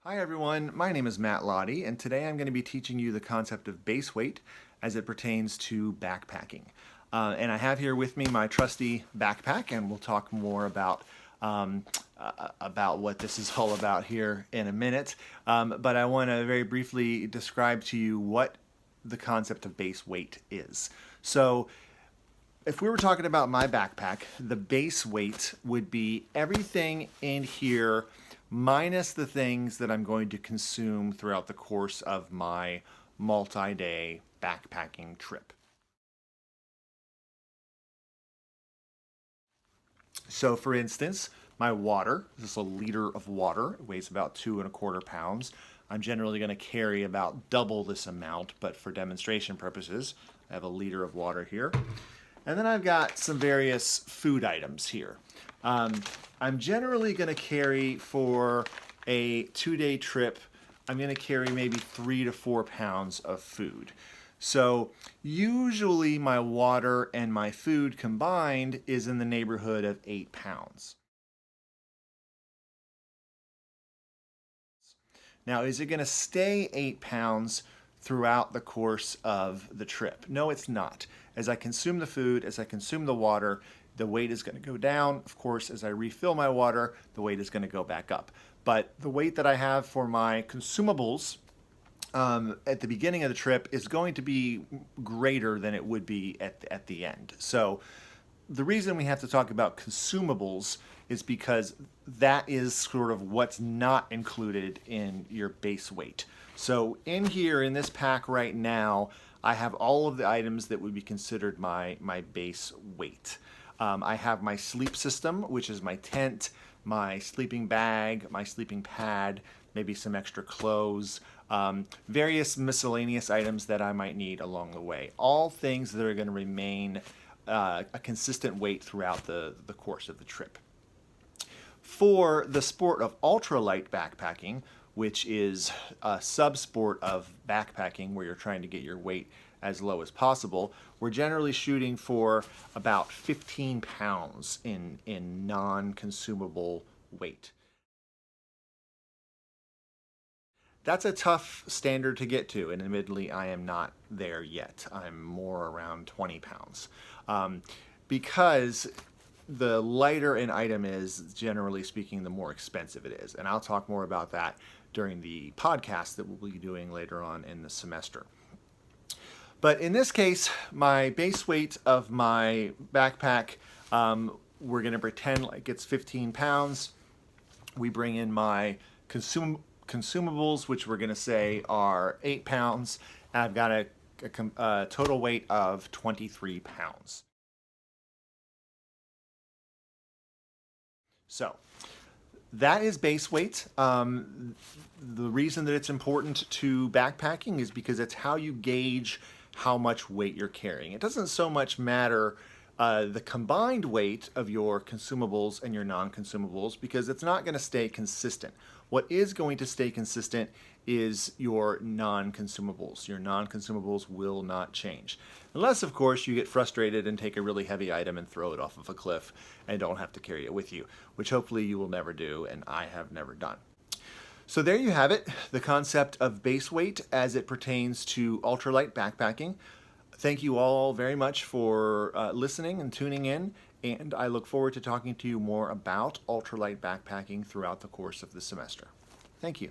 Hi everyone, my name is Matt Lottie, and today I'm going to be teaching you the concept of base weight as it pertains to backpacking. And I have here with me my trusty backpack, and we'll talk more about what this is all about here in a minute. But I want to very briefly describe to you what the concept of base weight is. So if we were talking about my backpack, the base weight would be everything in here minus the things that I'm going to consume throughout the course of my multi-day backpacking trip. So for instance, my water, this is a liter of water, it weighs about 2¼ pounds. I'm generally going to carry about double this amount, but for demonstration purposes, I have a liter of water here. And then I've got some various food items here. I'm generally going to carry for a 2-day trip, I'm going to carry maybe 3 to 4 pounds of food. So usually my water and my food combined is in the neighborhood of 8 pounds. Now, is it going to stay 8 pounds throughout the course of the trip? No, it's not. As I consume the food, as I consume the water, the weight is going to go down. Of course, as I refill my water, the weight is going to go back up. But the weight that I have for my consumables at the beginning of the trip is going to be greater than it would be at the end. So the reason we have to talk about consumables is because that is sort of what's not included in your base weight. So in here, in this pack right now, I have all of the items that would be considered my base weight. I have my sleep system, which is my tent, my sleeping bag, my sleeping pad, maybe some extra clothes, various miscellaneous items that I might need along the way. All things that are going to remain a consistent weight throughout the course of the trip. For the sport of ultralight backpacking, which is a subsport of backpacking where you're trying to get your weight as low as possible, we're generally shooting for about 15 pounds in non-consumable weight. That's a tough standard to get to, and admittedly, I am not there yet. I'm more around 20 pounds. Because the lighter an item is, generally speaking, the more expensive it is. And I'll talk more about that during the podcast that we'll be doing later on in the semester. But in this case, my base weight of my backpack, we're going to pretend like it's 15 pounds. We bring in my consumables, which we're going to say are 8 pounds. And I've got a total weight of 23 pounds. So that is base weight. The reason that it's important to backpacking is because it's how you gauge how much weight you're carrying. It doesn't so much matter the combined weight of your consumables and your non-consumables because it's not going to stay consistent. What is going to stay consistent is your non-consumables. Your non-consumables will not change. Unless, of course, you get frustrated and take a really heavy item and throw it off of a cliff and don't have to carry it with you, which hopefully you will never do, and I have never done. So there you have it, the concept of base weight as it pertains to ultralight backpacking. Thank you all very much for listening and tuning in, and I look forward to talking to you more about ultralight backpacking throughout the course of the semester. Thank you.